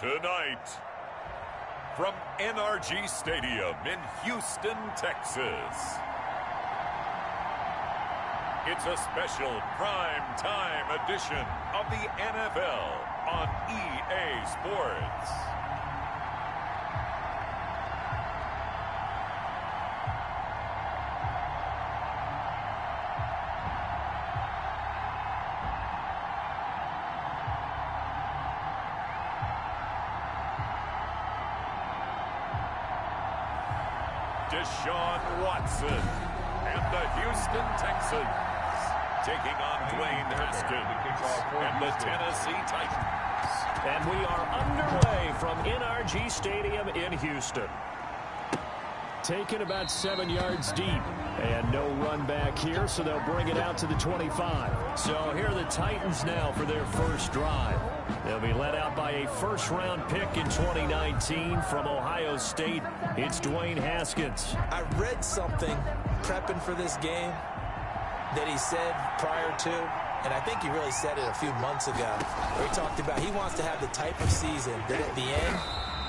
Tonight, from NRG Stadium in Houston, Texas, it's a special prime time edition of the NFL on EA Sports. Deshaun Watson and the Houston Texans taking on Dwayne Haskins and the Tennessee Titans. And we are underway from NRG Stadium in Houston. Taken about 7 yards deep. And no run back here, so they'll bring it out to the 25. So here are the Titans now for their first drive. They'll be led out by a first-round pick in 2019 from Ohio State. It's Dwayne Haskins. I read something prepping for this game that he said prior to, and I think he really said it a few months ago, where he talked about he wants to have the type of season that at the end,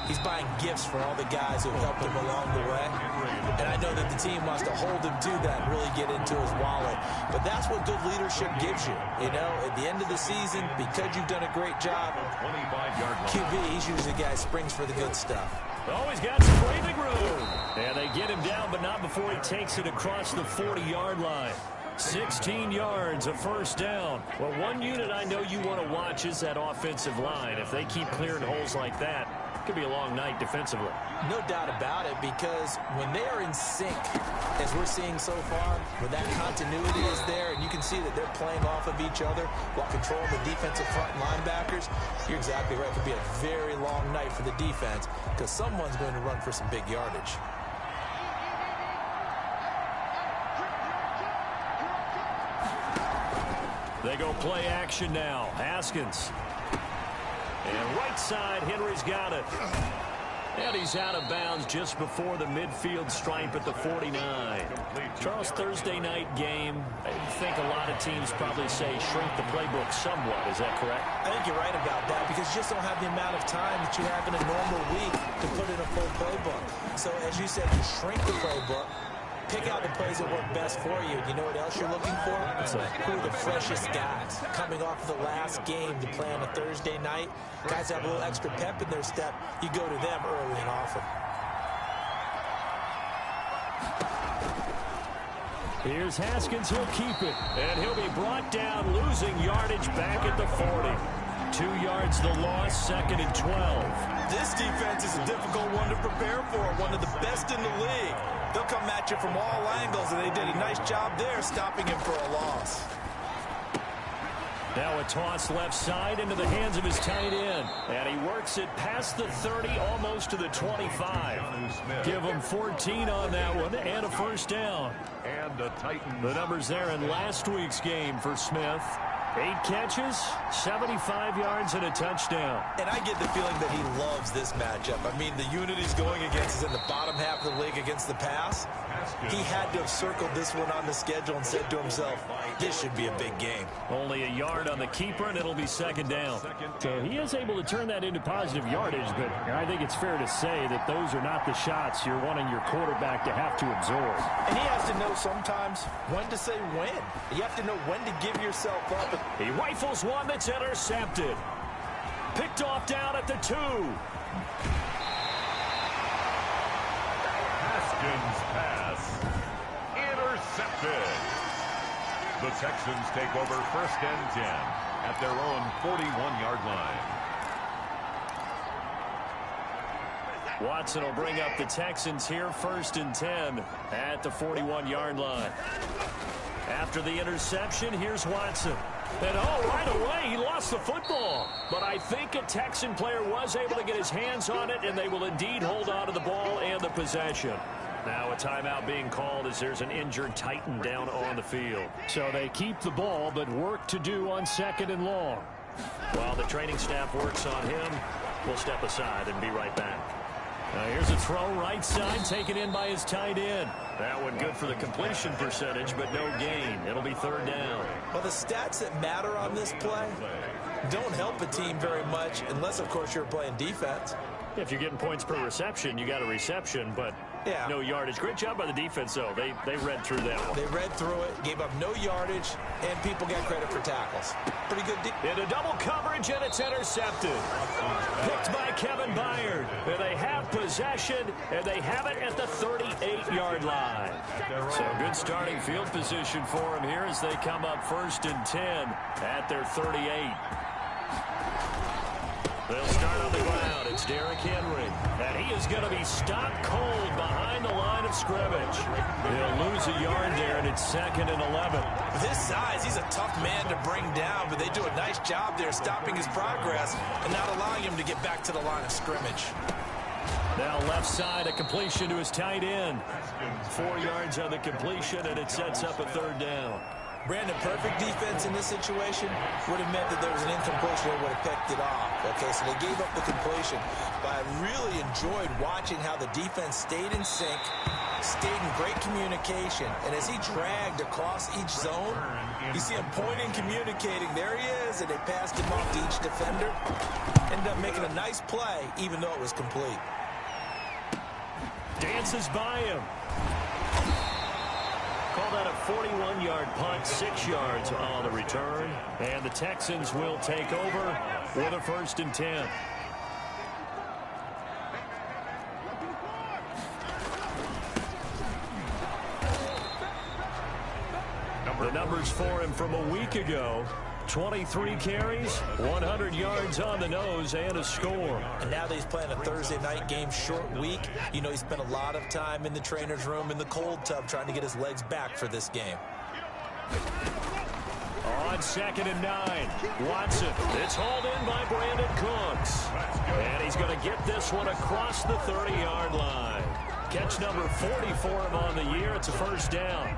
he's buying gifts for all the guys who have helped him along the way. And I know that the team wants to hold him to that and really get into his wallet. But that's what good leadership gives you. You know, at the end of the season, because you've done a great job, QB, he's usually the guy who springs for the good stuff. Oh, he's got some breathing room. And they get him down, but not before he takes it across the 40-yard line. 16 yards, a first down. Well, one unit I know you want to watch is that offensive line. If they keep clearing holes like that, it could be a long night defensively. No doubt about it, because when they are in sync, as we're seeing so far, when that continuity is there, and you can see that they're playing off of each other while controlling the defensive front linebackers, you're exactly right. It could be a very long night for the defense, because someone's going to run for some big yardage. They go play action now. Haskins. And right side, Henry's got it. And he's out of bounds just before the midfield stripe at the 49. Charles, Thursday night game, I think a lot of teams probably say shrink the playbook somewhat. Is that correct? I think you're right about that, because you just don't have the amount of time that you have in a normal week to put in a full playbook. So as you said, you shrink the playbook. Pick out the plays that work best for you. You know what else you're looking for? Who are the freshest guys coming off of the last game to play on a Thursday night? Guys have a little extra pep in their step. You go to them early and often. Here's Haskins. He'll keep it. And he'll be brought down, losing yardage back at the 40. 2 yards the loss, 2nd and 12. This defense is a difficult one to prepare for, one of the best in the league. They'll come at you from all angles, and they did a nice job there stopping him for a loss. Now a toss left side into the hands of his tight end. And he works it past the 30, almost to the 25. Give him 14 on that one and a first down. And the Titans. The numbers there in last week's game for Smith. 8 catches, 75 yards, and a touchdown. And I get the feeling that he loves this matchup. I mean, the unit he's going against is in the bottom half of the league against the pass. He had to have circled this one on the schedule and said to himself, this should be a big game. Only a yard on the keeper, and it'll be 2nd down. So he is able to turn that into positive yardage, but I think it's fair to say that those are not the shots you're wanting your quarterback to have to absorb. And he has to know sometimes when to say when. You have to know when to give yourself up. He rifles one that's intercepted. Picked off down at the 2. Haskins pass. Intercepted. The Texans take over 1st and 10 at their own 41-yard line. Watson will bring up the Texans here, 1st and 10 at the 41-yard line. After the interception, here's Watson. And right away, he lost the football. But I think a Texan player was able to get his hands on it, and they will indeed hold on to the ball and the possession. Now a timeout being called as there's an injured Titan down on the field. So they keep the ball, but work to do on 2nd and long. While the training staff works on him, we'll step aside and be right back. Here's a throw right side, taken in by his tight end. That one good for the completion percentage, but no gain. It'll be 3rd down. Well, the stats that matter on this play, don't help a team very much unless, of course, you're playing defense. If you're getting points per reception, you got a reception, but no yardage. Great job by the defense, though. They read through that one. They read through it, gave up no yardage, and people get credit for tackles. Pretty good. Into double coverage, and it's intercepted. Picked by Kevin Byard. And they have possession, and they have it at the 38-yard line. So good starting field position for them here as they come up 1st and 10 at their 38. They'll start on the ground. It's Derrick Henry. And he is going to be stopped cold behind the line of scrimmage. He'll lose a yard there, and it's 2nd and 11. With his size, he's a tough man to bring down, but they do a nice job there stopping his progress and not allowing him to get back to the line of scrimmage. Now left side, a completion to his tight end. 4 yards on the completion, and it sets up a 3rd down. Brandon, perfect defense in this situation would have meant that there was an incompletion that would have picked it off. Okay, so they gave up the completion. But I really enjoyed watching how the defense stayed in sync, stayed in great communication. And as he dragged across each zone, you see him pointing, communicating. There he is, and they passed him off to each defender. Ended up making a nice play, even though it was complete. Dances by him. Call that a 41-yard punt, 6 yards on the return. And the Texans will take over with a 1st and 10. The numbers for him from a week ago. 23 carries, 100 yards on the nose, and a score. And now that he's playing a Thursday night game, short week, you know he spent a lot of time in the trainer's room in the cold tub trying to get his legs back for this game. On 2nd and 9, Watson. It's hauled in by Brandon Cooks. And he's going to get this one across the 30-yard line. Catch number 40 for him on the year. It's a 1st down.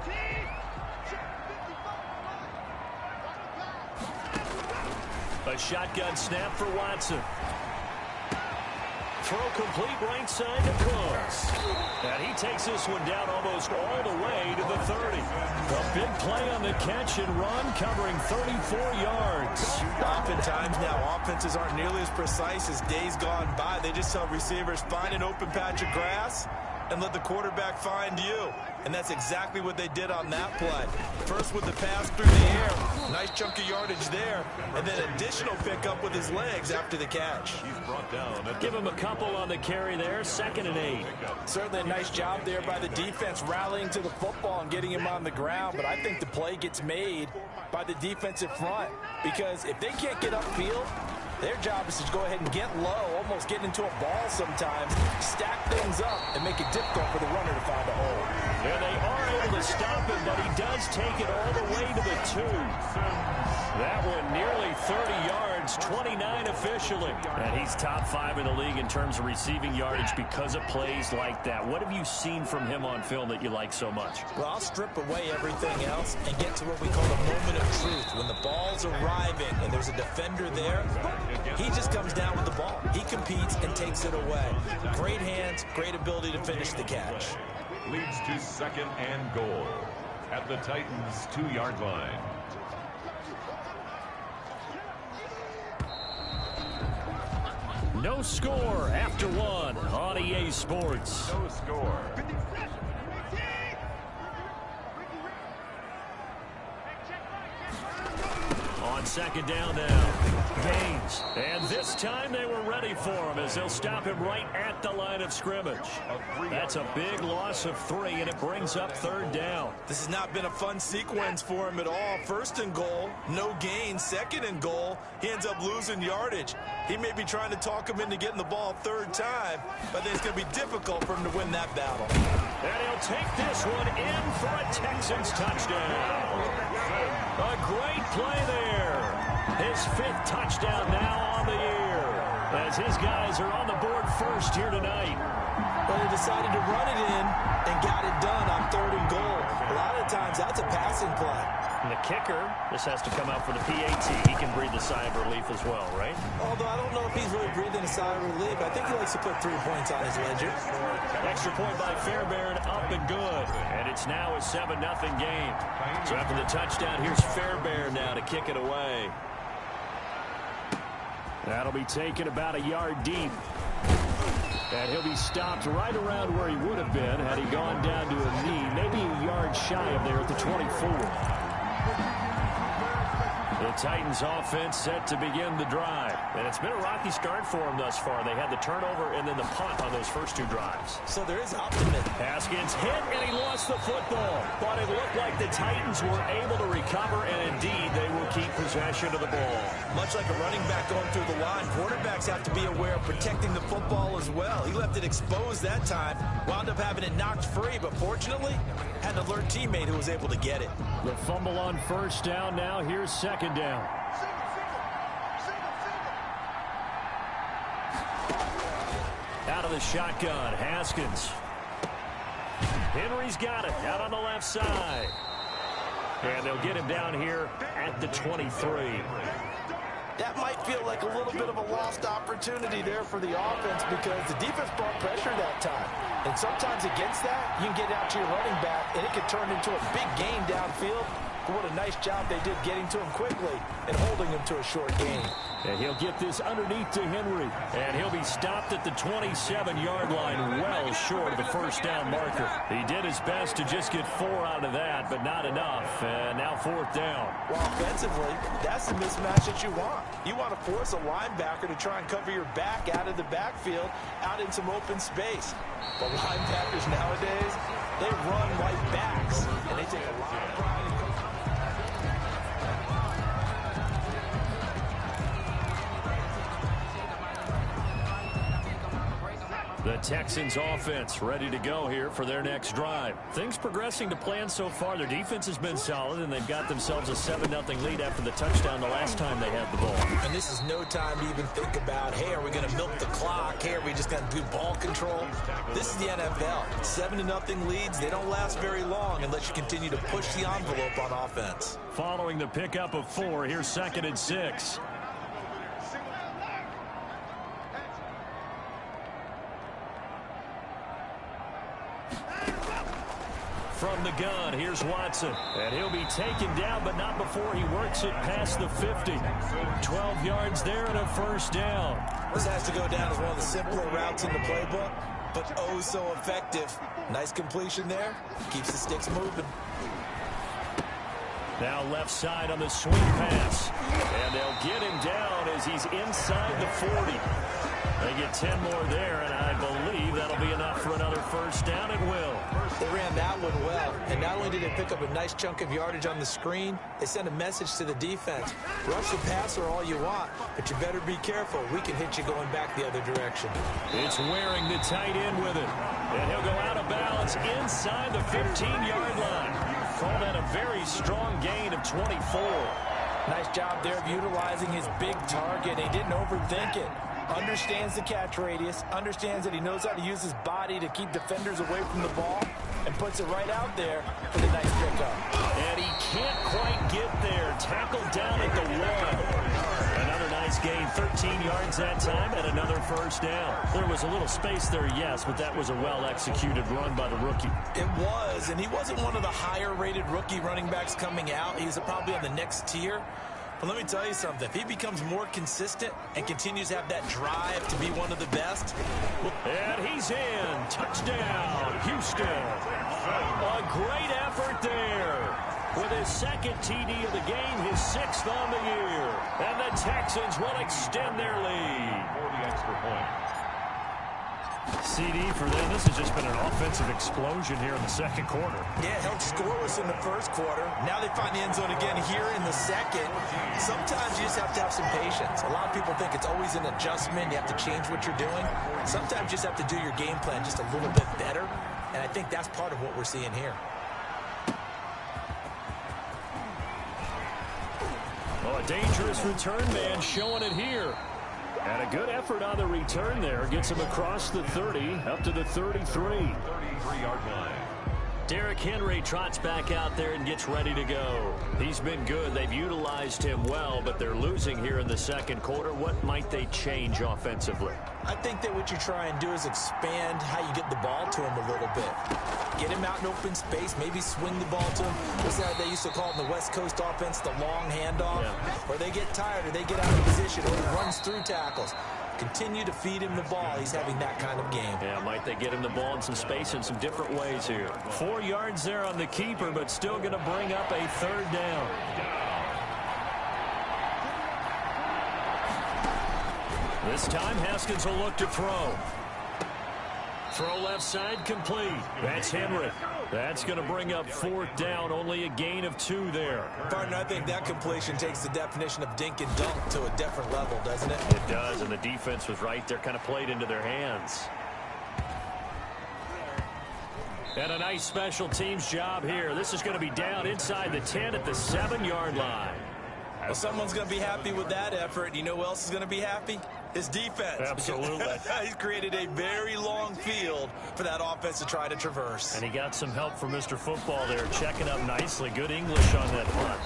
A shotgun snap for Watson. Throw complete right side to Cooks. And he takes this one down almost all the way to the 30. A big play on the catch and run, covering 34 yards. Oftentimes now, offenses aren't nearly as precise as days gone by. They just tell receivers, find an open patch of grass and let the quarterback find you. And that's exactly what they did on that play. First with the pass through the air. Nice chunk of yardage there. And then additional pickup with his legs after the catch. He's brought down. Give him a couple on the carry there. 2nd and 8. Certainly a nice job there by the defense rallying to the football and getting him on the ground. But I think the play gets made by the defensive front. Because if they can't get upfield, their job is to go ahead and get low, almost get into a ball sometimes, stack things up, and make it difficult for the runner to find a hole. And they are able to stop him, but he does take it all the way to the 2. That one nearly 30 yards, 29 officially. And he's top 5 in the league in terms of receiving yardage because of plays like that. What have you seen from him on film that you like so much? Well, I'll strip away everything else and get to what we call the moment of truth. When the ball's arriving and there's a defender there, he just comes down with the ball. He competes and takes it away. Great hands, great ability to finish the catch. Leads to 2nd and goal at the Titans' 2-yard line. No score after 1 on EA Sports. No score. On 2nd down now. Gaines. And this time they were ready for him as they'll stop him right at the line of scrimmage. That's a big loss of 3, and it brings up 3rd down. This has not been a fun sequence for him at all. 1st and goal, no gain. 2nd and goal, he ends up losing yardage. He may be trying to talk him into getting the ball 3rd time, but I think it's going to be difficult for him to win that battle. And he'll take this one in for a Texans touchdown. A great play there. His 5th touchdown now on the year, as his guys are on the board first here tonight. Well, they decided to run it in and got it done on 3rd and goal. A lot of times that's a passing play. And the kicker, this has to come out for the PAT. He can breathe a sigh of relief as well, right? Although I don't know if he's really breathing a sigh of relief. I think he likes to put 3 points on his ledger. Extra point by Fairbairn, up and good. And it's now a 7-0 game. So after the touchdown, here's Fairbairn now to kick it away. That'll be taken about a yard deep. And he'll be stopped right around where he would have been had he gone down to a knee, maybe a yard shy of there at the 24. The Titans offense set to begin the drive. And it's been a rocky start for them thus far. They had the turnover and then the punt on those first two drives. So there is optimism. Haskins hit, and he lost the football. But it looked like the Titans were able to recover, and indeed they will keep possession of the ball. Much like a running back going through the line, quarterbacks have to be aware of protecting the football as well. He left it exposed that time, wound up having it knocked free, but fortunately had an alert teammate who was able to get it. The fumble on first down now. Here's second down. Out of the shotgun, Haskins. Henry's got it out on the left side. And they'll get him down here at the 23. That might feel like a little bit of a lost opportunity there for the offense because the defense brought pressure that time. And sometimes against that, you can get out to your running back, and it could turn into a big gain downfield. But what a nice job they did getting to him quickly and holding him to a short gain. And he'll get this underneath to Henry. And he'll be stopped at the 27-yard line, well short of the first down marker. He did his best to just get 4 out of that, but not enough. And now fourth down. Well, offensively, that's the mismatch that you want. You want to force a linebacker to try and cover your back out of the backfield, out in some open space. But linebackers nowadays, they run like backs, and they take a lot of pride in coaching. The Texans offense ready to go here for their next drive. Things progressing to plan so far. Their defense has been solid, and they've got themselves a 7-0 lead after the touchdown the last time they had the ball. And this is no time to even think about, hey, are we going to milk the clock? Hey, are we just going to do ball control? This is the NFL. 7-0 leads, they don't last very long unless you continue to push the envelope on offense. Following the pickup of 4, here's 2nd and 6. From the gun, here's Watson. And he'll be taken down, but not before he works it past the 50. 12 yards there and a first down. This has to go down as one of the simpler routes in the playbook, but oh so effective. Nice completion there. Keeps the sticks moving. Now left side on the swing pass. And they'll get him down as he's inside the 40. They get 10 more there, and I believe that'll be enough for another first down. It will. They ran that one well, and not only did they pick up a nice chunk of yardage on the screen, they sent a message to the defense. Rush the passer all you want, but you better be careful. We can hit you going back the other direction. It's Waring, the tight end, with it. And he'll go out of bounds inside the 15-yard line. Call that a very strong gain of 24. Nice job there of utilizing his big target. He didn't overthink it. Understands the catch radius, understands that he knows how to use his body to keep defenders away from the ball, and puts it right out there for the nice pickup. And he can't quite get there. Tackled down at the 1. Another nice gain, 13 yards that time, and another first down. There was a little space there, yes, but that was a well-executed run by the rookie. It was, and he wasn't one of the higher-rated rookie running backs coming out. He's probably on the next tier. But let me tell you something. If he becomes more consistent and continues to have that drive to be one of the best. And he's in. Touchdown, Houston. A great effort there. With his second TD of the game, his 6th on the year. And the Texans will extend their lead. 40 extra points. CD for them. This has just been an offensive explosion here in the second quarter. Yeah, held scoreless in the first quarter. Now they find the end zone again here in the second. Sometimes you just have to have some patience. A lot of people think it's always an adjustment. You have to change what you're doing. Sometimes you just have to do your game plan just a little bit better. And I think that's part of what we're seeing here. Well, a dangerous return man showing it here. And a good effort on the return there. Gets him across the 30, up to the 33. 33-yard line. Derrick Henry trots back out there and gets ready to go. He's been good. They've utilized him well, but they're losing here in the second quarter. What might they change offensively? I think that what you try and do is expand how you get the ball to him a little bit. Get him out in open space, maybe swing the ball to him. What's that they used to call in the West Coast offense, the long handoff? Yeah. Or they get tired, or they get out of position, or he runs through tackles. Continue to feed him the ball. He's having that kind of game. Yeah, might they get him the ball in some space in some different ways here. 4 yards there on the keeper, but still going to bring up a third down. This time, Haskins will look to throw. Throw left side complete. That's Henry. That's going to bring up fourth down. Only a gain of 2 there. Partner, I think that completion takes the definition of dink and dunk to a different level, doesn't it? It does, and the defense was right there, kind of played into their hands. And a nice special teams job here. This is going to be down inside the 10 at the 7-yard line. Well, someone's going to be happy with that effort. You know who else is going to be happy? His defense. Absolutely. He's created a very long field for that offense to try to traverse. And he got some help from Mr. Football there, checking up nicely. Good English on that punt.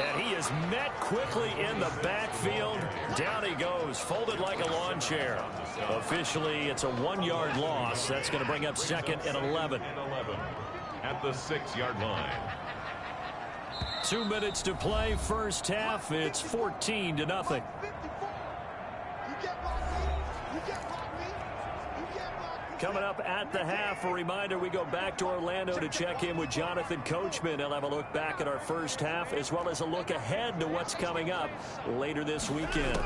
And he is met quickly in the backfield. Down he goes, folded like a lawn chair. Officially, it's a 1-yard loss. That's going to bring up second and 11. At the 6-yard line. 2 minutes to play, first half. It's 14-0. Coming up at the half, a reminder, we go back to Orlando to check in with Jonathan Coachman. He'll have a look back at our first half as well as a look ahead to what's coming up later this weekend.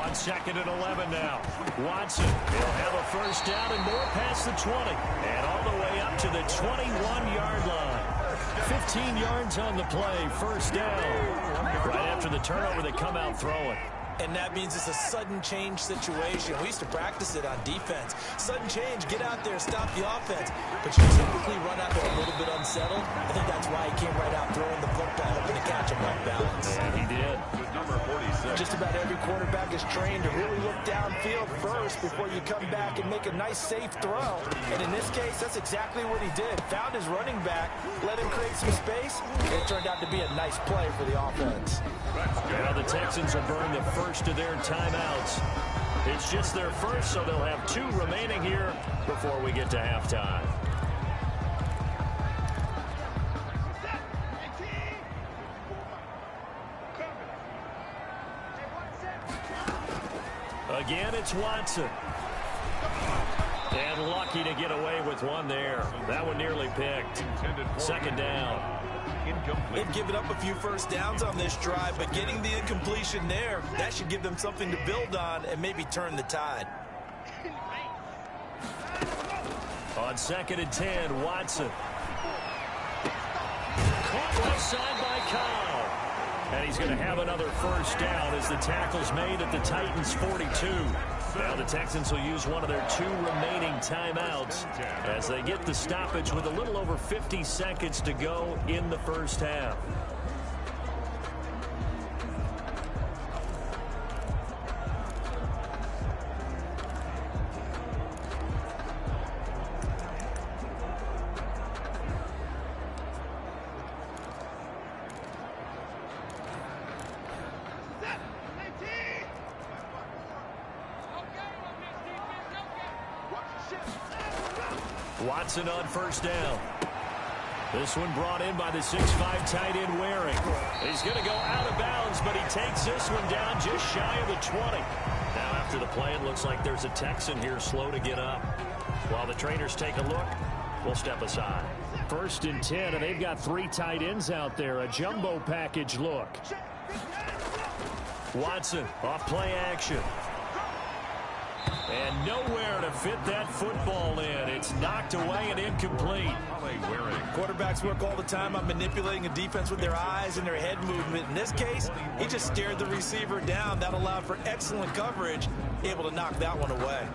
On second and 11 now. Watson, he'll have a first down and more past the 20. And all the way up to the 21-yard line. 15 yards on the play, first down. Right after the turnover, they come out throwing. And that means it's a sudden change situation. We used to practice it on defense. Sudden change, get out there, stop the offense. But you typically run out there a little bit unsettled. I think that's why he came right out throwing the football, hoping to catch him off balance. And he did. Number 46. Just about every quarterback is trained to really look downfield first before you come back and make a nice, safe throw. And in this case, that's exactly what he did. Found his running back, let him create some space, and it turned out to be a nice play for the offense. Now the Texans will burn the first of their timeouts. It's just their first, so they'll have 2 remaining here before we get to halftime. Again, it's Watson. And lucky to get away with one there. That one nearly picked. Second down. They've given up a few first downs on this drive, but getting the incompletion there, that should give them something to build on and maybe turn the tide. On second and 10, Watson. Caught left side by Kyle. And he's going to have another first down as the tackle's made at the Titans' 42. Now the Texans will use one of their 2 remaining timeouts as they get the stoppage with a little over 50 seconds to go in the first half. Watson on first down. This one brought in by the 6'5" tight end Waring. He's going to go out of bounds, but he takes this one down just shy of the 20. Now after the play, it looks like there's a Texan here slow to get up. While the trainers take a look, we'll step aside. First and 10, and they've got 3 tight ends out there. A jumbo package look. Watson off play action. And nowhere to fit that football in. It's knocked away and incomplete. Quarterbacks work all the time on manipulating a defense with their eyes and their head movement. In this case, he just stared the receiver down. That allowed for excellent coverage, able to knock that one away.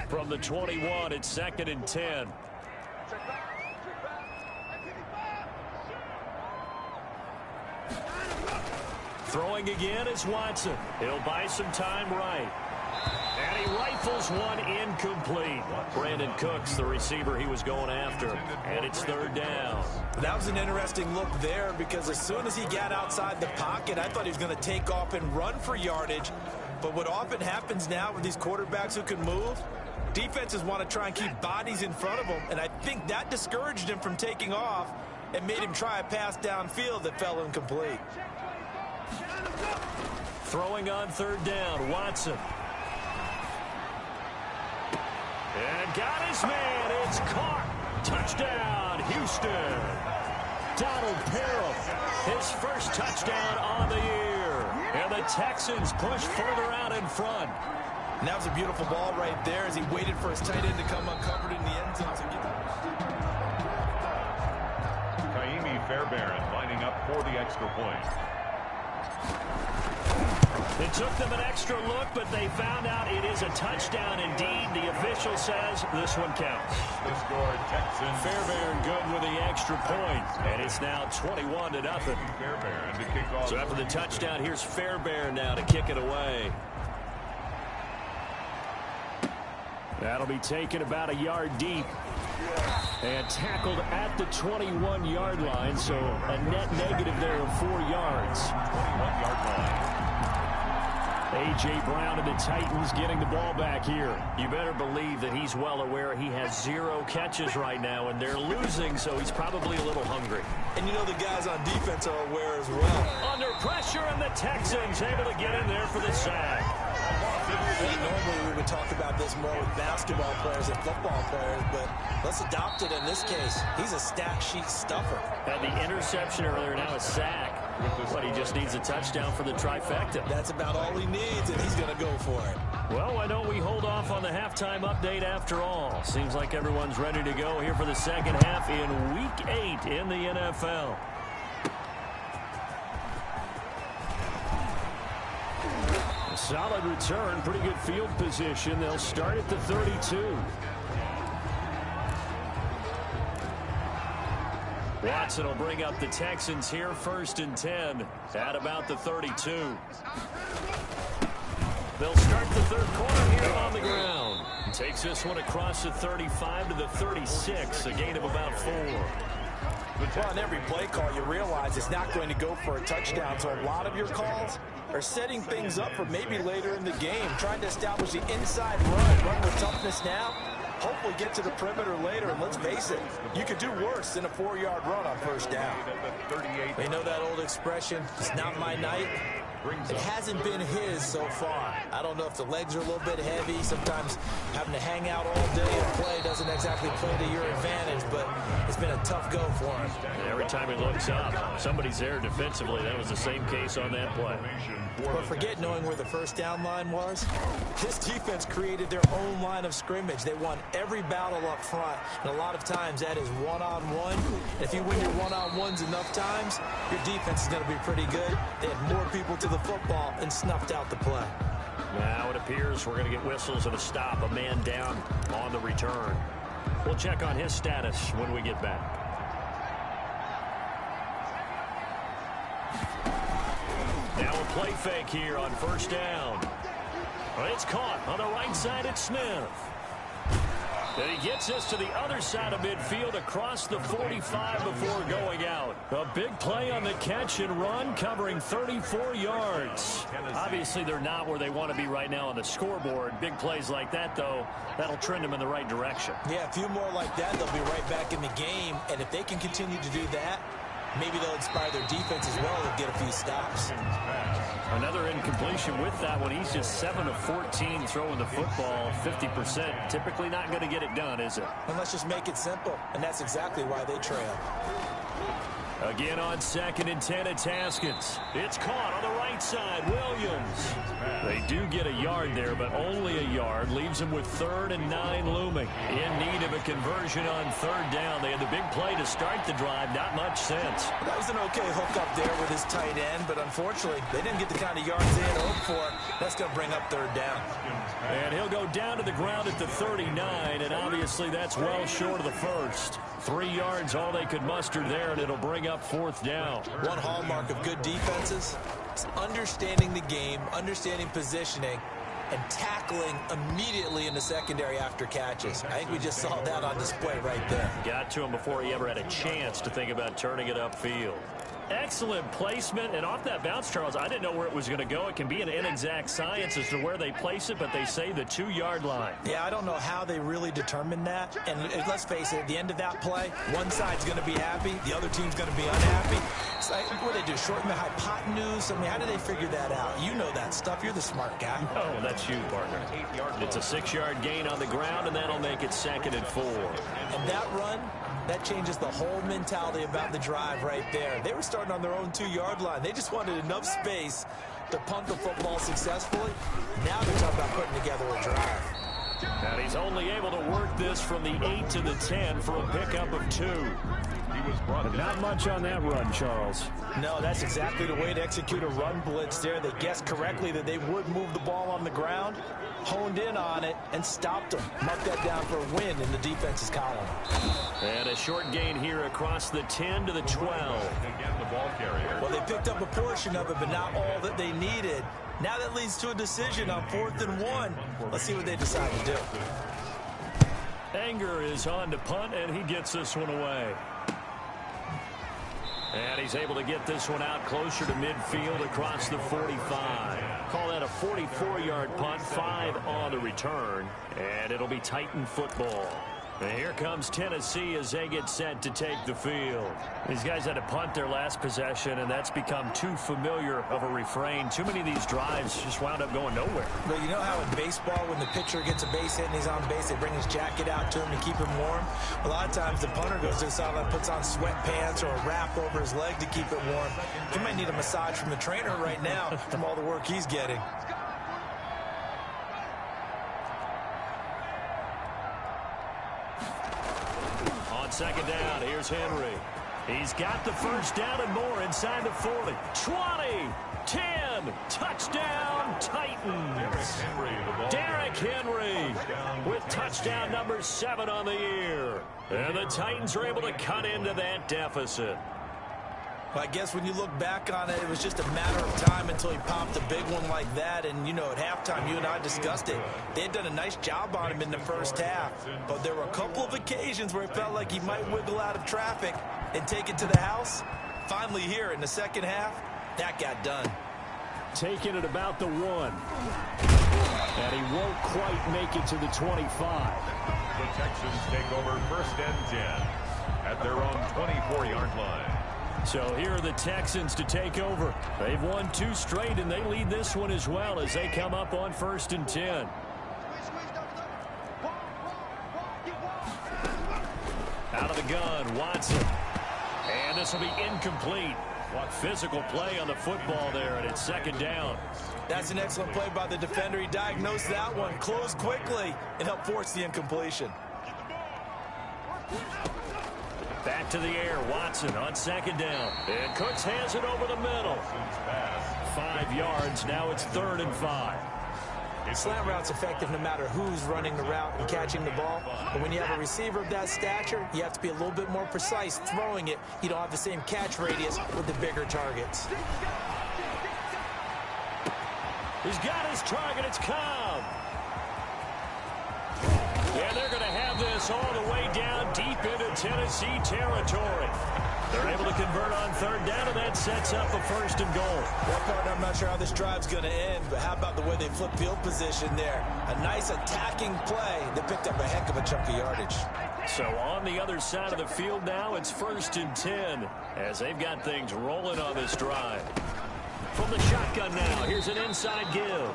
From the 21, it's second and 10. Throwing again is Watson. He'll buy some time right. And he rifles one incomplete. Brandon Cooks, the receiver he was going after. And it's third down. That was an interesting look there because as soon as he got outside the pocket, I thought he was going to take off and run for yardage. But what often happens now with these quarterbacks who can move, defenses want to try and keep bodies in front of them. And I think that discouraged him from taking off and made him try a pass downfield that fell incomplete. Throwing on third down, Watson. And got his man. It's caught. Touchdown, Houston. Donald Parham, his first touchdown on the year. And the Texans push further out in front. And that was a beautiful ball right there as he waited for his tight end to come uncovered in the end zone. Kaimi Fairbairn lining up for the extra point. It took them an extra look, but they found out it is a touchdown indeed. The official says this one counts. The score, Texans. Fairbairn good with the extra point, and it's now 21-0. Fairbairn to kick off. So after the touchdown, here's Fairbairn now to kick it away. That'll be taken about a yard deep. And tackled at the 21-yard line, so a net negative there of 4 yards. 21-yard line. A.J. Brown and the Titans getting the ball back here. You better believe that he's well aware he has 0 catches right now, and they're losing, so he's probably a little hungry. And you know the guys on defense are aware as well. Under pressure, and the Texans able to get in there for the sack. Normally we would talk about this more with basketball players and football players, but let's adopt it in this case. He's a stat sheet stuffer. Had the interception earlier, now a sack. But he just needs a touchdown for the trifecta. That's about all he needs, and he's going to go for it. Well, why don't we hold off on the halftime update after all? Seems like everyone's ready to go here for the second half in Week 8 in the NFL. A solid return, pretty good field position. They'll start at the 32. Watson will bring up the Texans here, 1st and 10 at about the 32. They'll start the third quarter here on the ground. Takes this one across the 35 to the 36, a gain of about 4. Well, on every play call, you realize it's not going to go for a touchdown, so a lot of your calls are setting things up for maybe later in the game, trying to establish the inside run with toughness now. Hopefully get to the perimeter later, and let's face it, you could do worse than a 4-yard run on first down. They know that old expression, it's not my night. It hasn't been his so far. I don't know if the legs are a little bit heavy. Sometimes having to hang out all day and play doesn't exactly play to your advantage, but it's been a tough go for him. And every time he looks up, somebody's there defensively. That was the same case on that play. But forget knowing where the first down line was. This defense created their own line of scrimmage. They won every battle up front, and a lot of times that is one-on-one. If you win your one-on-ones enough times, your defense is going to be pretty good. They had more people to the football and snuffed out the play. Now it appears we're going to get whistles and a stop, a man down on the return. We'll check on his status when we get back. Now a play fake here on first down. Well, it's caught on the right side. It's Smith. And he gets us to the other side of midfield across the 45 before going out. A big play on the catch and run, covering 34 yards. Obviously, they're not where they want to be right now on the scoreboard. Big plays like that, though, that'll trend them in the right direction. Yeah, a few more like that, they'll be right back in the game. And if they can continue to do that, maybe they'll inspire their defense as well and get a few stops. Another incompletion with that one. He's just 7 of 14 throwing the football, 50%. Typically not going to get it done, is it? And let's just make it simple, and that's exactly why they trail. Again on 2nd and 10, it's Haskins. It's caught on the right side. Williams. They do get a yard there, but only a yard. Leaves them with 3rd and 9 looming. In need of a conversion on 3rd down. They had the big play to start the drive. Not much sense. That was an okay hook up there with his tight end, but unfortunately, they didn't get the kind of yards they had hoped for. That's going to bring up 3rd down. And he'll go down to the ground at the 39, and obviously that's well short of the first. 3 yards, all they could muster there, and it'll bring up 4th down. One hallmark of good defenses It's understanding the game, understanding positioning, and tackling immediately in the secondary after catches. I think we just saw that on display right there. Got to him before he ever had a chance to think about turning it upfield. Excellent placement, and off that bounce, Charles, I didn't know where it was going to go. It can be an inexact science as to where they place it, but they say the 2-yard line. Yeah, I don't know how they really determined that. And let's face it, at the end of that play, one side's going to be happy, the other team's going to be unhappy. It's like, what do they do, shorten the hypotenuse? I mean, how do they figure that out? You know that stuff. You're the smart guy. Oh, that's you, partner. It's a 6-yard gain on the ground, and that'll make it 2nd and 4. And that run, that changes the whole mentality about the drive right there. They were starting on their own 2-yard line. They just wanted enough space to punt the football successfully. Now they're talking about putting together a drive. And he's only able to work this from the 8 to the 10 for a pickup of 2. But not much on that run, Charles. No, that's exactly the way to execute a run blitz there. They guessed correctly that they would move the ball on the ground, honed in on it, and stopped them. Mark that down for a win in the defense's column. And a short gain here across the 10 to the 12. Well, they picked up a portion of it, but not all that they needed. Now that leads to a decision on 4th and 1. Let's see what they decide to do. Anger is on to punt, and he gets this one away. And he's able to get this one out closer to midfield across the 45. Call that a 44-yard punt, 5 on the return, and it'll be Titan football. And here comes Tennessee as they get set to take the field. These guys had to punt their last possession, and that's become too familiar of a refrain. Too many of these drives just wound up going nowhere. But you know how in baseball, when the pitcher gets a base hit and he's on base, they bring his jacket out to him to keep him warm? A lot of times the punter goes to the sideline, puts on sweatpants or a wrap over his leg to keep it warm. He might need a massage from the trainer right now from all the work he's getting. On 2nd down, here's Henry. He's got the first down and more inside the 40. 20, 10, touchdown, Titans. Derrick Henry with touchdown number 7 on the year. And the Titans are able to cut into that deficit. Well, I guess when you look back on it, it was just a matter of time until he popped a big one like that. And, you know, at halftime, you and I discussed it. They had done a nice job on him in the first half. But there were a couple of occasions where it felt like he might wiggle out of traffic and take it to the house. Finally here in the second half, that got done. Taking it about the 1. And he won't quite make it to the 25. The Texans take over 1st and 10 at their own 24-yard line. So here are the Texans to take over. They've won 2 straight, and they lead this one as well as they come up on 1st and 10. Out of the gun, Watson. And this will be incomplete. What physical play on the football there, and it's 2nd down. That's an excellent play by the defender. He diagnosed that one, closed quickly, and helped force the incompletion. Back to the air, Watson on 2nd down. And Cooks has it over the middle. 5 yards, now it's 3rd and 5. Slant route's effective no matter who's running the route and catching the ball. But when you have a receiver of that stature, you have to be a little bit more precise throwing it. You don't have the same catch radius with the bigger targets. He's got his target, it's Cobb. And they're going to have this all the way down deep into Tennessee territory. They're able to convert on 3rd down, and that sets up a 1st and goal. Well, partner, I'm not sure how this drive's going to end, but how about the way they flip field position there? A nice attacking play that picked up a heck of a chunk of yardage. So on the other side of the field now, it's 1st and 10 as they've got things rolling on this drive. From the shotgun now, here's an inside give.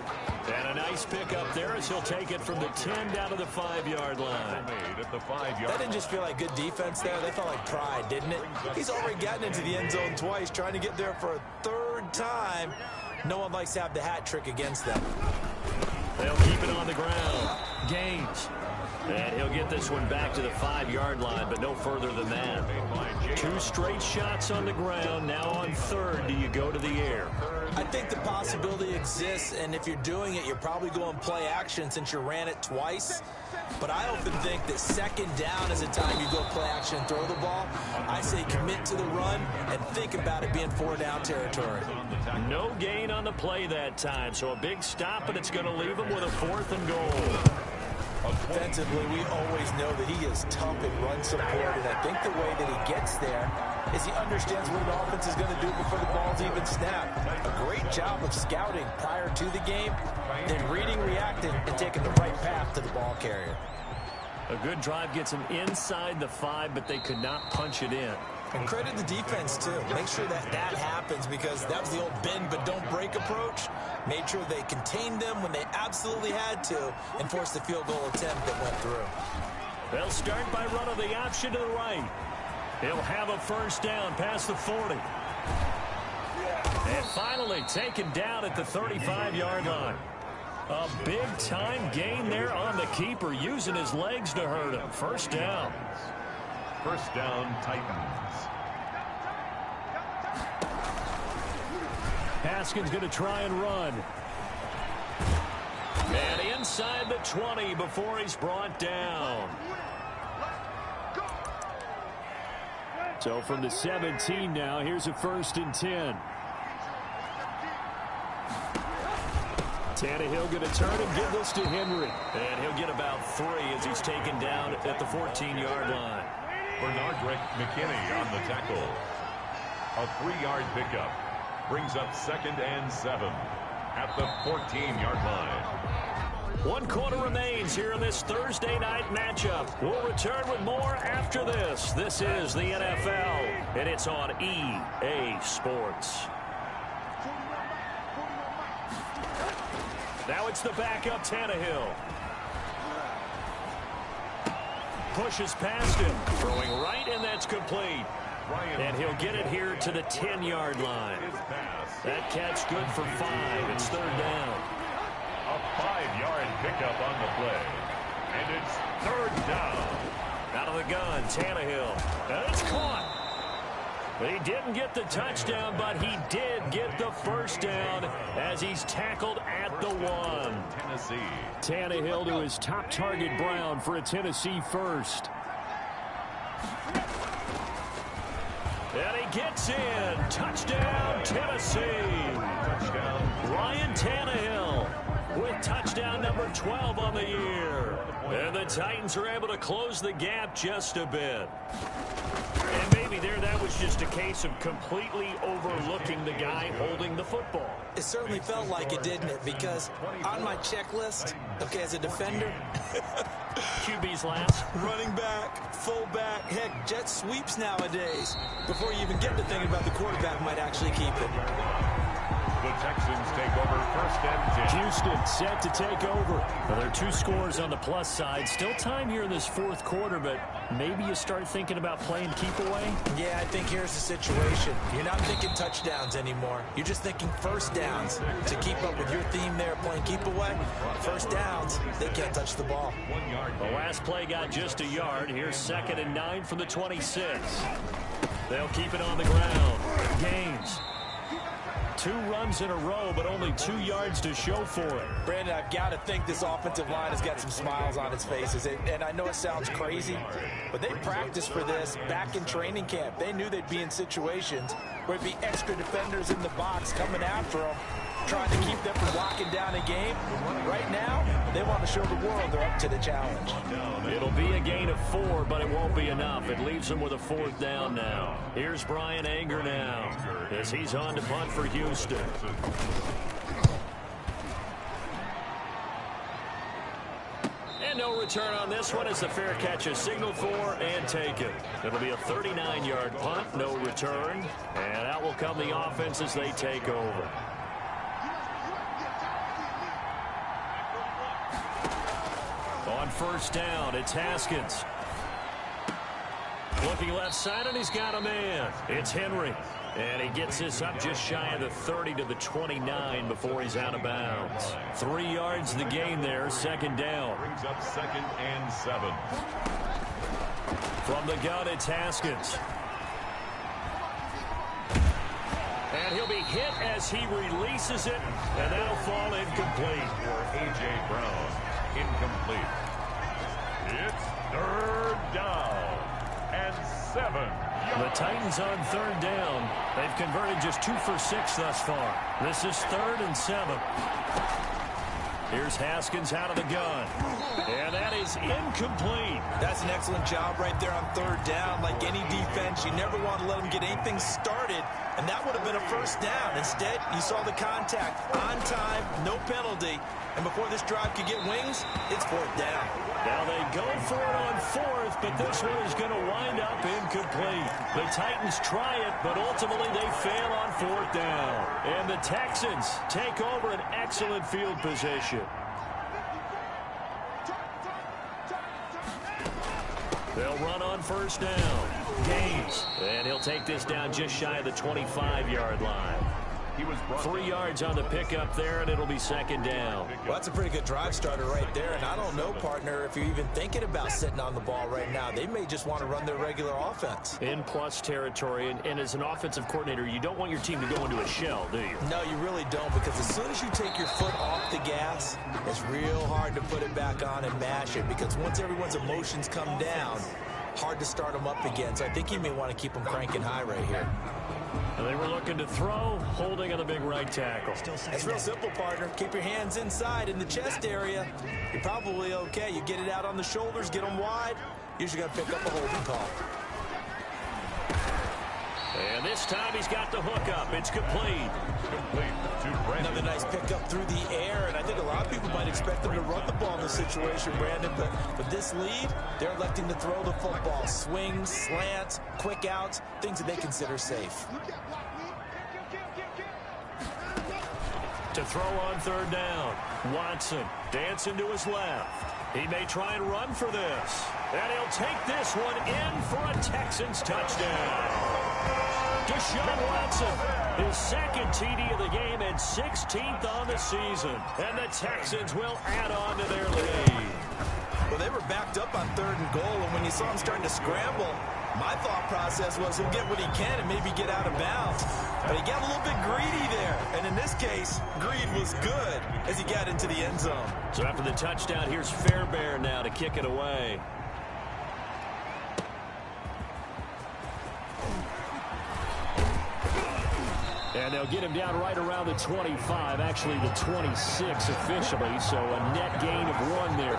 And a nice pick up there as he'll take it from the 10 down to the 5-yard line. That didn't just feel like good defense there. That felt like pride, didn't it? He's already gotten into the end zone twice, trying to get there for a 3rd time. No one likes to have the hat trick against them. They'll keep it on the ground. Gaines. And he'll get this one back to the 5-yard line, but no further than that. 2 straight shots on the ground. Now on 3rd, do you go to the air? I think the possibility exists, and if you're doing it, you're probably going play action since you ran it twice. But I often think that second down is a time you go play action and throw the ball. I say commit to the run and think about it being 4-down territory. No gain on the play that time, so a big stop, and it's going to leave him with a 4th and goal. Offensively, we always know that he is tough in run support, and I think the way that he gets there is he understands what an offense is going to do before the ball's even snapped. A great job of scouting prior to the game, then reading, reacting, and taking the right path to the ball carrier. A good drive gets him inside the 5, but they could not punch it in. And credit the defense, too. Make sure that happens, because that was the old bend but don't break approach. Made sure they contained them when they absolutely had to and forced the field goal attempt that went through. They'll start by running the option to the right. He'll have a 1st down past the 40. And finally taken down at the 35-yard line. A big-time gain there on the keeper, using his legs to hurt him. 1st down. 1st down, Titans. Haskins going to try and run. And inside the 20 before he's brought down. So from the 17 now, here's a 1st and 10. Tannehill going to turn and give this to Henry. And he'll get about 3 as he's taken down at the 14-yard line. Bernard McKinney on the tackle. A 3-yard pickup. Brings up 2nd and 7 at the 14-yard line. 1 quarter remains here in this Thursday night matchup. We'll return with more after this. This is the NFL, and it's on EA Sports. Now it's the backup Tannehill. Pushes past him, throwing right, and that's complete. And he'll get it here to the 10-yard line. That catch good for 5. It's 3rd down. A 5-yard pickup on the play. And it's 3rd down. Out of the gun, Tannehill. And it's caught. He didn't get the touchdown, but he did get the 1st down as he's tackled at the 1. Tennessee. Tannehill to his top target, Brown, for a Tennessee 1st. And he gets in. Touchdown, Tennessee. Touchdown. Ryan Tannehill with touchdown number 12 on the year. And the Titans are able to close the gap just a bit. And maybe that was just a case of completely overlooking the guy holding the football. It certainly felt like it, didn't it? Because on my checklist, okay, as a defender, QB's last. running back, fullback, heck, jet sweeps nowadays. Before you even get to thinking about the quarterback might actually keep it. The Texans take over 1st and 10. Houston set to take over. Well, there are 2 scores on the plus side. Still time here in this 4th quarter, but maybe you start thinking about playing keep away? Yeah, I think here's the situation. You're not thinking touchdowns anymore. You're just thinking 1st downs. To keep up with your theme there, playing keep away, 1st downs, they can't touch the ball. 1 yard. The last play got just a yard. Here's 2nd and 9 from the 26. They'll keep it on the ground. Gaines. 2 runs in a row, but only 2 yards to show for it. Brandon, I've got to think this offensive line has got some smiles on its faces. And I know it sounds crazy, but they practiced for this back in training camp. They knew they'd be in situations where it'd be extra defenders in the box coming after them, trying to keep them from locking down a game. Right now, they want to show the world they're up to the challenge. It'll be a gain of 4, but it won't be enough. It leaves them with a 4th down now. Here's Brian Anger now as he's on to punt for Houston. And no return on this one as the fair catch is signaled for and taken. It'll be a 39-yard punt, no return. And out will come the offense as they take over. On 1st down, it's Haskins. Looking left side, and he's got a man. It's Henry. And he gets this up just shy of the 30 to the 29 before he's out of bounds. 3 yards the gain there, 2nd down. Brings up 2nd and 7. From the gun, it's Haskins. And he'll be hit as he releases it, and that'll fall incomplete. For A.J. Brown, incomplete. It's third down and 7. The Titans on third down. They've converted just 2 for 6 thus far. This is 3rd and 7. Here's Haskins out of the gun. And that is incomplete. That's an excellent job right there on third down. Like any defense, you never want to let them get anything started, and that would have been a first down. Instead, you saw the contact on time, no penalty, and before this drive could get wings, it's 4th down. Now they go for it on 4th, but this one is going to wind up incomplete. The Titans try it, but ultimately they fail on 4th down. And the Texans take over an excellent field position. They'll run on first down. Gaines. And he'll take this down just shy of the 25-yard line. He was 3 yards on the pickup there, and it'll be 2nd down. Well, that's a pretty good drive starter right there, and I don't know, partner, if you're even thinking about sitting on the ball right now. They may just want to run their regular offense. In plus territory, and as an offensive coordinator, you don't want your team to go into a shell, do you? No, you really don't, because as soon as you take your foot off the gas, it's real hard to put it back on and mash it, because once everyone's emotions come down, hard to start them up again. So I think you may want to keep them cranking high right here. And they were looking to throw, holding on the big right tackle. It's real simple, partner. Keep your hands inside in the chest area. You're probably okay. You get it out on the shoulders, get them wide. Usually got to pick up a holding call. And this time he's got the hook up. It's complete. Another nice pickup through the air, and I think a lot of people might expect them to run the ball in this situation, Brandon, but with this lead, they're electing to throw the football. Swings, slants, quick outs, things that they consider safe. To throw on third down. Watson dancing to his left. He may try and run for this. And he'll take this one in for a Texans touchdown. Deshaun Watson, his 2nd TD of the game and 16th on the season. And the Texans will add on to their lead. Well, they were backed up on 3rd and goal, and when you saw him starting to scramble, my thought process was he'll get what he can and maybe get out of bounds. But he got a little bit greedy there. And in this case, greed was good as he got into the end zone. So after the touchdown, here's Fairbairn now to kick it away. And they'll get him down right around the 25, actually the 26 officially, so a net gain of 1 there.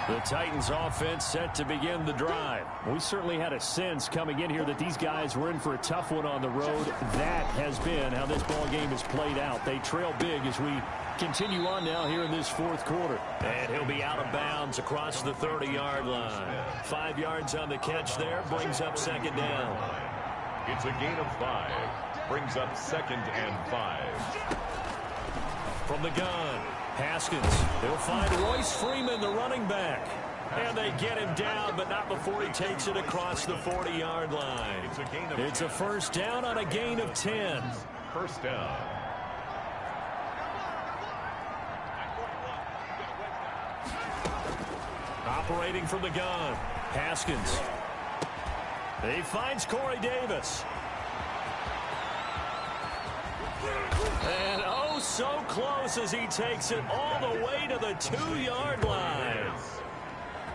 The Titans offense set to begin the drive. We certainly had a sense coming in here that these guys were in for a tough one on the road. That has been how this ball game has played out. They trail big as we continue on now here in this 4th quarter. And he'll be out of bounds across the 30-yard line. 5 yards on the catch there, brings up 2nd down. It's a gain of 5. Brings up 2nd and 5. From the gun, Haskins. He'll find Royce Freeman, the running back. And they get him down, but not before he takes it across the 40-yard line. It's a first down on a gain of 10. First down. Operating from the gun, Haskins. He finds Corey Davis. And oh, so close as he takes it all the way to the 2-yard line.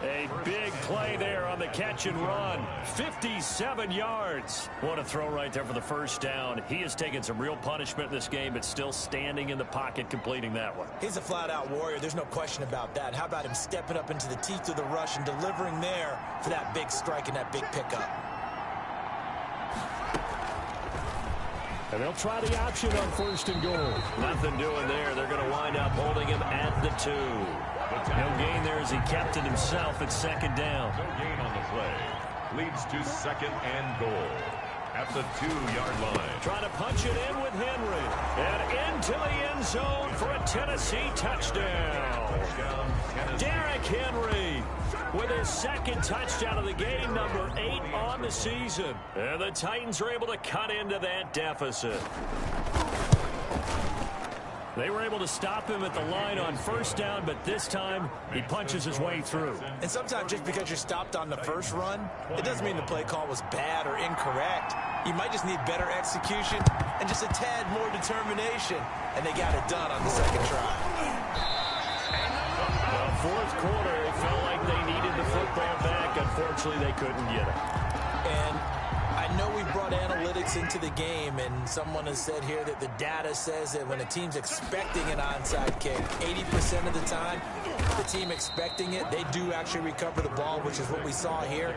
A big play there on the catch and run. 57 yards. What a throw right there for the first down. He has taken some real punishment in this game, but still standing in the pocket completing that one. He's a flat-out warrior. There's no question about that. How about him stepping up into the teeth of the rush and delivering there for that big strike and that big pickup? And they'll try the option on 1st and goal. Nothing doing there. They're going to wind up holding him at the 2. No gain there as he kept it himself at 2nd down. No gain on the play. Leads to 2nd and goal at the 2-yard line. Trying to punch it in with Henry. And into the end zone for a Tennessee touchdown. Derrick Henry with his 2nd touchdown of the game, number 8 on the season. And the Titans are able to cut into that deficit. They were able to stop him at the line on first down, but this time he punches his way through. And sometimes just because you're stopped on the first run, it doesn't mean the play call was bad or incorrect. You might just need better execution and just a tad more determination. And they got it done on the second try. Well, fourth quarter, it felt like they needed the football back. Unfortunately, they couldn't get it. And I know we brought analytics into the game, and someone has said here that the data says that when a team's expecting an onside kick, 80% of the time, the team expecting it, they do actually recover the ball, which is what we saw here.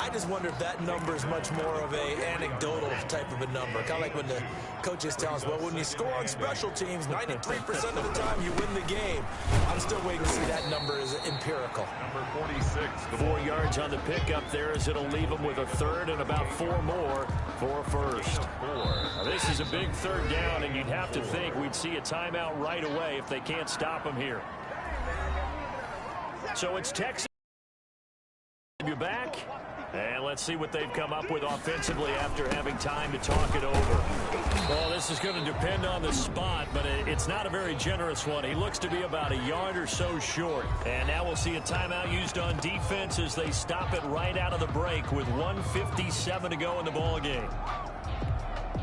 I just wonder if that number is much more of a anecdotal type of a number. Kind of like when the coaches tell us, well, when you score on special teams, 93% of the time you win the game. I'm still waiting to see that number is empirical. Number 46. 4 yards on the pickup there as it'll leave them with a third and about 4 more for a first. Now, this is a big third down, and you'd have to think we'd see a timeout right away if they can't stop them here. So it's Texans. You're back. And let's see what they've come up with offensively after having time to talk it over. Well, this is going to depend on the spot, but it's not a very generous one. He looks to be about a yard or so short. And now we'll see a timeout used on defense as they stop it right out of the break with 1:57 to go in the ballgame.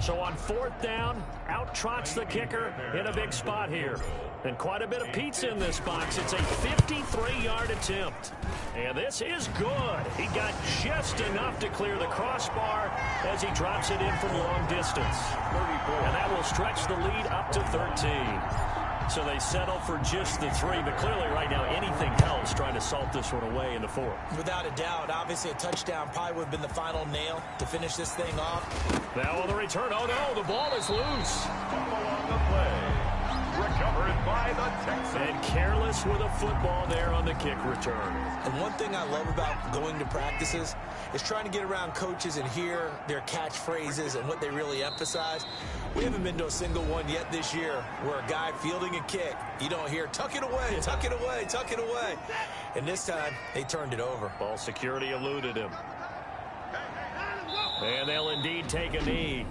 So on fourth down, out trots the kicker in a big spot here. And quite a bit of pizza in this box. It's a 53-yard attempt. And this is good. He got just enough to clear the crossbar as he drops it in from long distance. And that will stretch the lead up to 13. So they settle for just the 3, but clearly right now anything helps trying to salt this one away in the 4th. Without a doubt, obviously a touchdown probably would have been the final nail to finish this thing off. Now on the return, oh no, the ball is loose. On the play. Recovered by the Texans. And careless with a football there on the kick return. And one thing I love about going to practices is trying to get around coaches and hear their catchphrases and what they really emphasize. We haven't been to a single one yet this year where a guy fielding a kick, you don't hear, tuck it away, tuck it away, tuck it away. And this time, they turned it over. Ball security eluded him. And they'll indeed take a knee.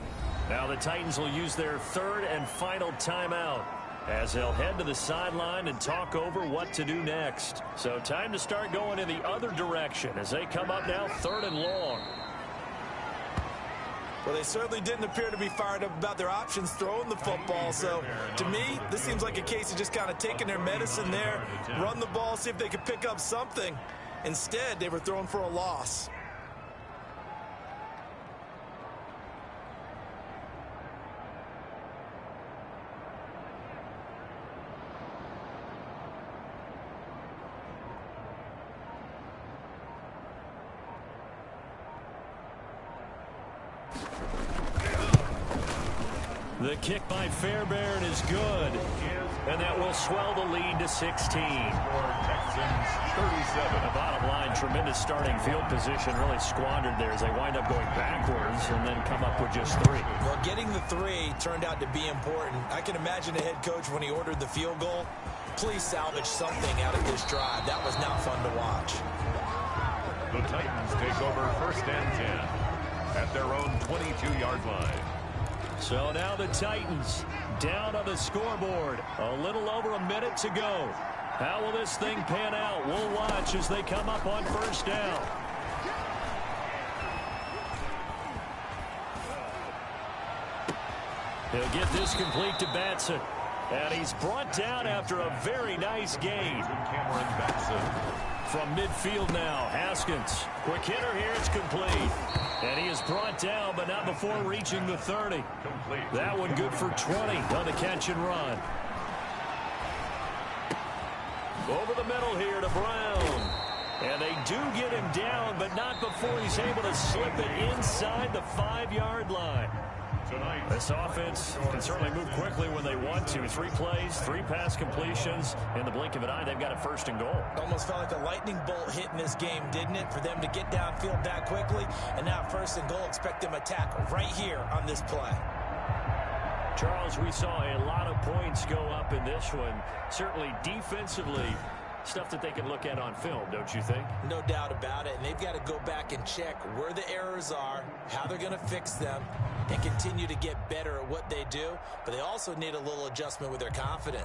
Now the Titans will use their third and final timeout as they'll head to the sideline and talk over what to do next. So time to start going in the other direction as they come up now 3rd and long. Well, they certainly didn't appear to be fired up about their options throwing the football. So, to me, this seems like a case of just kind of taking their medicine there, run the ball, see if they could pick up something. Instead, they were throwing for a loss. The kick by Fairbairn is good, and that will swell the lead to 16. Texans 37. The bottom line, tremendous starting field position, really squandered there as they wind up going backwards and then come up with just 3. Well, getting the 3 turned out to be important. I can imagine the head coach when he ordered the field goal. Please salvage something out of this drive. That was not fun to watch. The Titans take over 1st and 10 at their own 22-yard line. So now the Titans down on the scoreboard. A little over a minute to go. How will this thing pan out? We'll watch as they come up on 1st down. He'll get this complete to Batson. And he's brought down after a very nice gain. Cameron Batson. From midfield now, Haskins. Quick hitter here, it's complete. And he is brought down, but not before reaching the 30. Complete. That one good for 20 on the catch and run. Over the middle here to Brown. And they do get him down, but not before he's able to slip it inside the 5-yard line. This offense can certainly move quickly when they want to. 3 plays, 3 pass completions. In the blink of an eye, they've got a 1st and goal. Almost felt like a lightning bolt hit in this game, didn't it? For them to get downfield that quickly. And now 1st and goal, expect them to tackle right here on this play. Charles, we saw a lot of points go up in this one. Certainly defensively, Stuff that they can look at on film, don't you think? No doubt about it. And they've got to go back and check where the errors are, how they're going to fix them, and continue to get better at what they do. But they also need a little adjustment with their confidence.